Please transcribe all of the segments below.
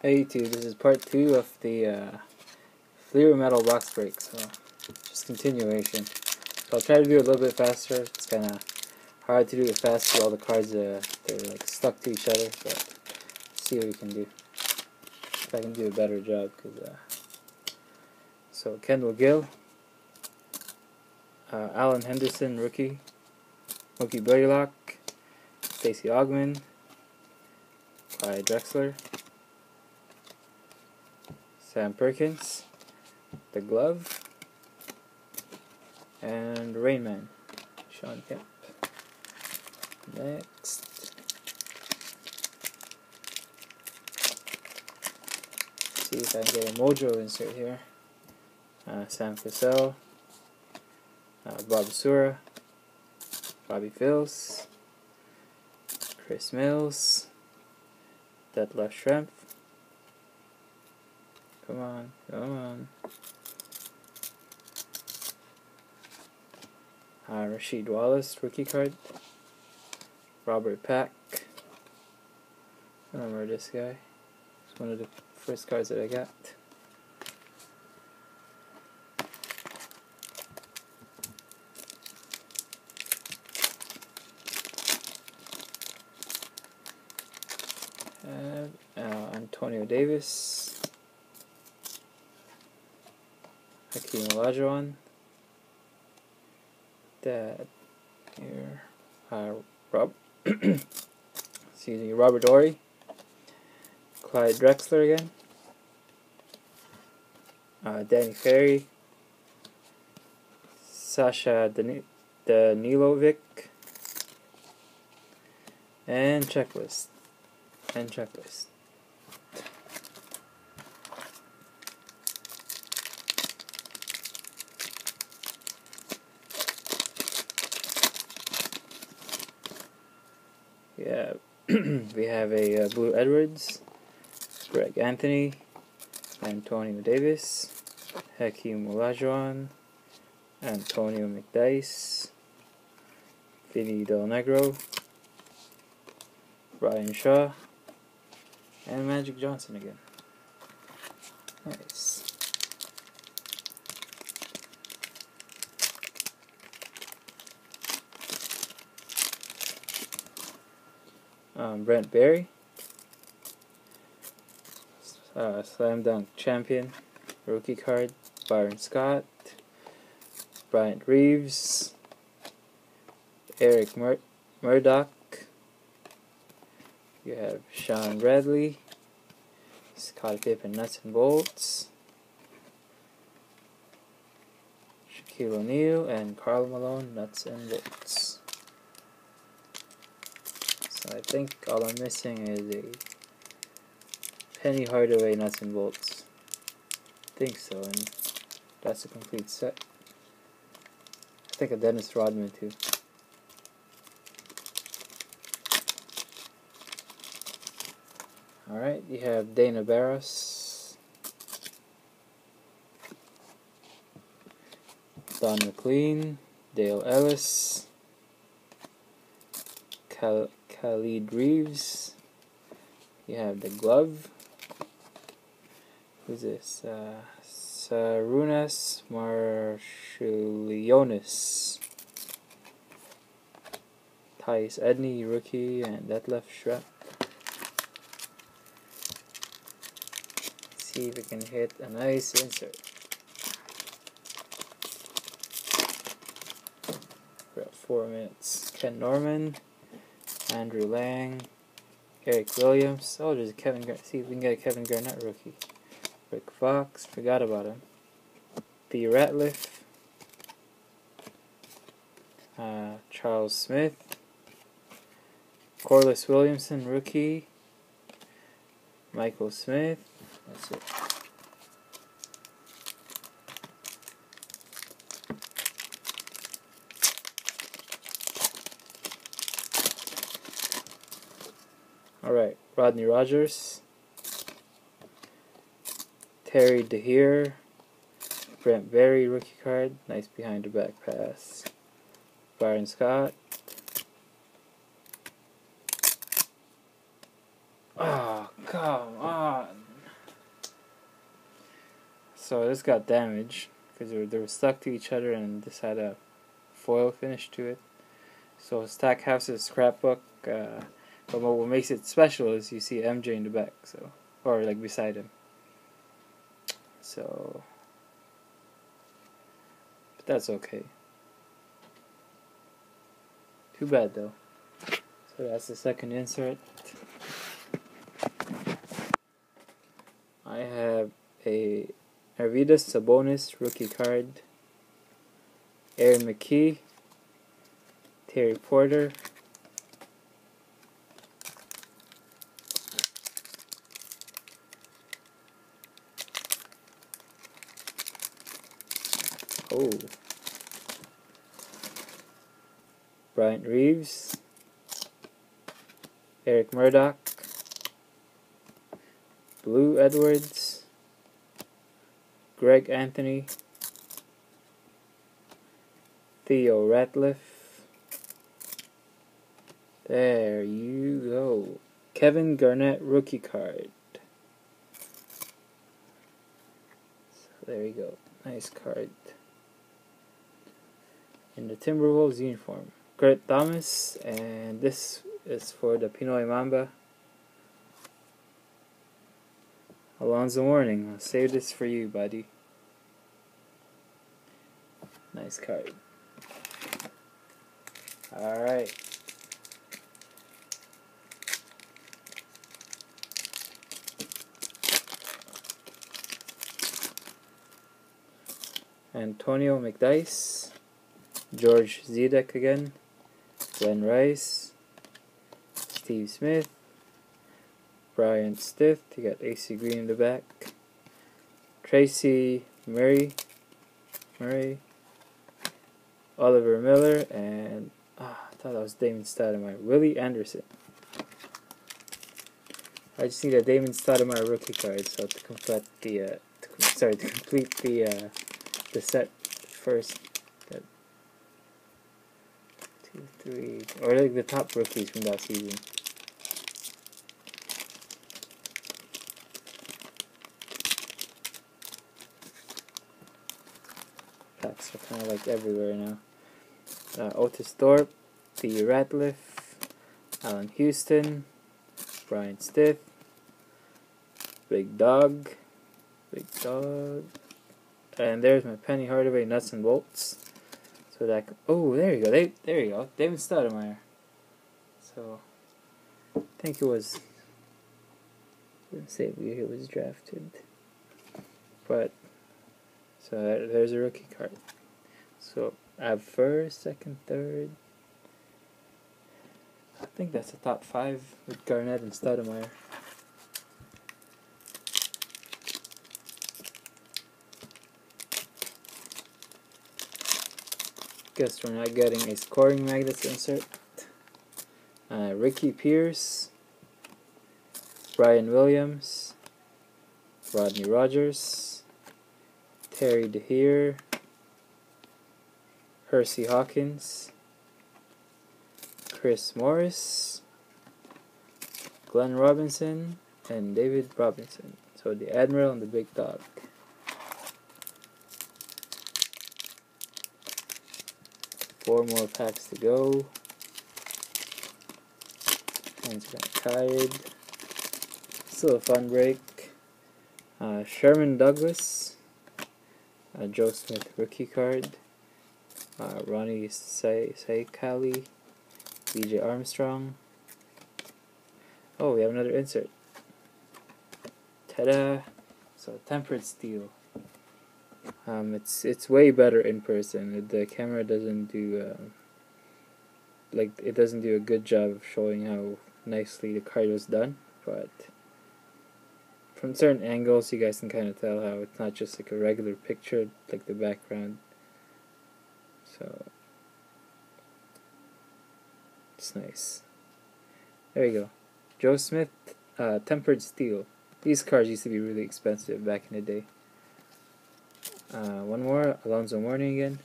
Hey YouTube, this is part 2 of the Fleer Metal box break, so just continuation. So I'll try to do it a little bit faster. It's kind of hard to do it fast with all the cards, they're like stuck to each other, but let's see what we can do. If I can do a better job, so Kendall Gill, Alan Henderson, rookie, Mookie Blaylock, Stacey Augmon, Clyde Drexler, Sam Perkins, the Glove, and Rain Man, Sean Kemp. Next, see if I can get a Mojo insert here. Sam Cassell, Bob Sura, Bobby Phils, Chris Mills, Detlef Schrempf. Come on, come on. Rasheed Wallace, rookie card. Robert Pack. I remember this guy. It's one of the first cards that I got. Antonio Davis. Hakeem Olajuwon. That here. Excuse me, Robert Ory. Clyde Drexler again. Danny Ferry. Sasha Danilovic. And checklist. Yeah, we have a Blue Edwards, Greg Anthony, Antonio Davis, Hakeem Olajuwon, Antonio McDyess, Vinny Del Negro, Brian Shaw, and Magic Johnson again. Nice. Brent Berry, Slam Dunk Champion, rookie card, Byron Scott, Bryant Reeves, Eric Murdoch, you have Sean Bradley, Scottie Pippen Nuts and Bolts, Shaquille O'Neal, and Karl Malone Nuts and Bolts. I think all I'm missing is a Penny Hardaway Nuts and Bolts. I think so, and that's a complete set. I think a Dennis Rodman too. Alright, you have Dana Barros, Don McLean, Dale Ellis, Khalid Reeves. You have the Glove. Who's this? Sarunas Marshallionis. Tyus Edney, rookie, and Detlef Schrempf. See if we can hit a nice insert. We're at 4 minutes. Ken Norman, Andrew Lang, Eric Williams. Oh, there's a Kevin Garnett. See if we can get a Kevin Garnett rookie. Rick Fox, forgot about him. B. Ratliff, Charles Smith, Corliss Williamson, rookie. Michael Smith. That's it. Alright, Rodney Rogers, Terry DeHeer, Brent Berry rookie card, nice behind the back pass. Byron Scott, oh come on, So this got damaged because they were stuck to each other, and this had a foil finish to it. So Stackhouse's scrapbook, but what makes it special is you see MJ in the back, so, or like beside him. So, but that's okay. Too bad though. So that's the second insert. I have a Arvidas Sabonis rookie card, Aaron McKee, Terry Porter, Bryant Reeves, Eric Murdoch, Blue Edwards, Greg Anthony, Theo Ratliff. There you go. Kevin Garnett rookie card. So there you go. Nice card. In the Timberwolves uniform. Kurt Thomas, and this is for the Pinoy Mamba. Alonzo Mourning. I'll save this for you, buddy. Nice card. Alright. Antonio McDyess, George Zedek again, Glenn Rice, Steve Smith, Brian Stith, you got AC Green in the back, Tracy Murray, Oliver Miller, and I thought that was Damon Stoudemire, Willie Anderson. I just need a Damon Stoudemire rookie card, so to complete the the set first. 2, 3, or like the top rookies from that season. Packs are kind of like everywhere now. Otis Thorpe, T. Ratliff, Allen Houston, Brian Stith, Big Dog, and there's my Penny Hardaway nuts and bolts. So that, oh, there you go, there you go, David Stoudemire. So I think it was, I wouldn't say where he was drafted, but so there's a rookie card. So I have first, second, third. I think that's the top 5 with Garnett and Stoudemire. Guess we're not getting a scoring magnets insert. Ricky Pierce, Brian Williams, Rodney Rogers, Terry DeHeer, Hersey Hawkins, Chris Morris, Glenn Robinson, and David Robinson. So the Admiral and the Big Dog. Four more packs to go. Hands got tired. Still a fun break. Sherman Douglas, Joe Smith rookie card, Ronnie Saikali, BJ Armstrong. Oh, we have another insert. Ta-da! So Tempered Steel. It's way better in person. The camera doesn't do it doesn't do a good job of showing how nicely the card was done, but from certain angles you guys can kind of tell how it's not just like a regular picture, like the background. So it's nice. There you go. Joe Smith, Tempered Steel. These cards used to be really expensive back in the day. One more, Alonzo Mourning again.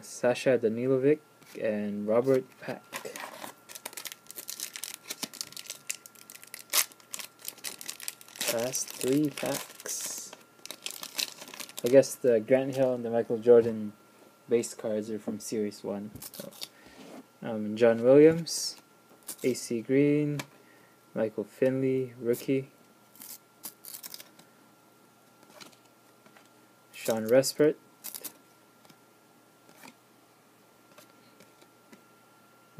Sasha Danilovic and Robert Pack. Last 3 packs. I guess the Grant Hill and the Michael Jordan base cards are from Series 1. So, John Williams, AC Green, Michael Finley, rookie, Sean Respert,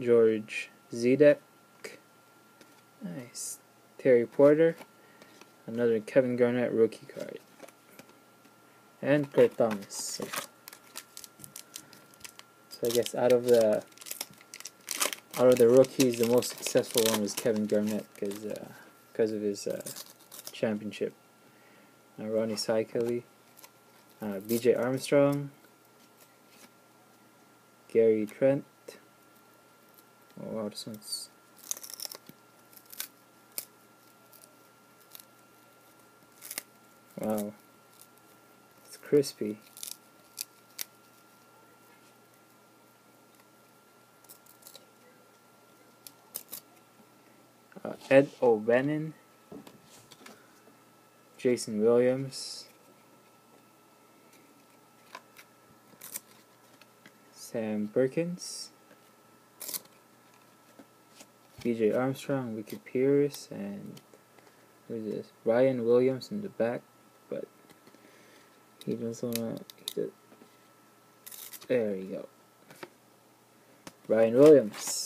George Zedek, nice, Terry Porter, another Kevin Garnett rookie card, and Kurt Thomas. So I guess out of the rookies, the most successful one was Kevin Garnett because of his championship. Ronnie Sykely, B.J. Armstrong, Gary Trent. Oh wow, this one's wow, it's crispy. Ed O'Bannon, Jason Williams, Sam Perkins, B.J. Armstrong, Ricky Pierce, and who's this? Ryan Williams in the back, but he doesn't want to. There you go. Ryan Williams.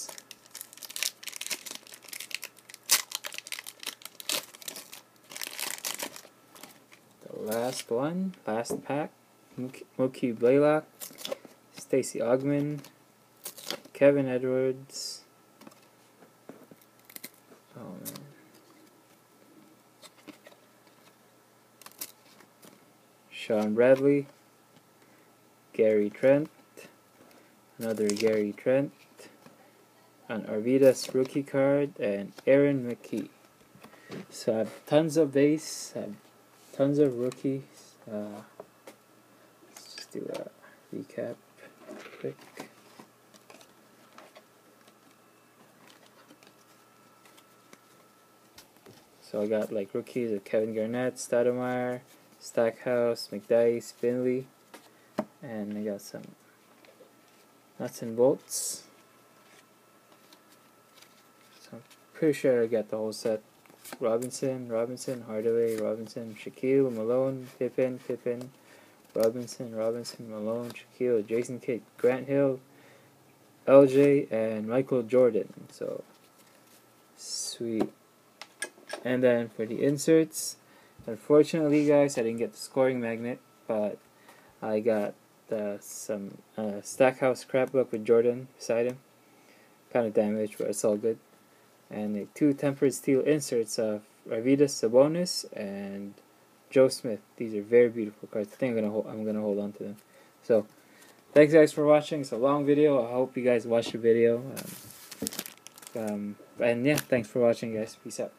Last one, last pack, Mookie Blaylock, Stacey Augmon, Kevin Edwards, oh man, Sean Bradley, Gary Trent, another Gary Trent, an Arvidas rookie card, and Aaron McKee. So I have tons of base, I have tons of rookies. Let's just do a recap quick. So I got like rookies of Kevin Garnett, Stoudemire, Stackhouse, McDyess, Finley, and I got some nuts and bolts. So I'm pretty sure I got the whole set. Robinson, Hardaway, Robinson, Shaquille, Malone, Pippen, Robinson, Malone, Shaquille, Jason Kidd, Grant Hill, LJ, and Michael Jordan. So, sweet. And then for the inserts, unfortunately guys, I didn't get the scoring magnet, but I got some Stackhouse scrapbook with Jordan beside him. Kind of damaged, but it's all good. And the 2 tempered steel inserts of Arvidas Sabonis and Joe Smith. These are very beautiful cards. I think I'm gonna hold on to them. So, thanks guys for watching. It's a long video. I hope you guys watch the video. And yeah, thanks for watching guys. Peace out.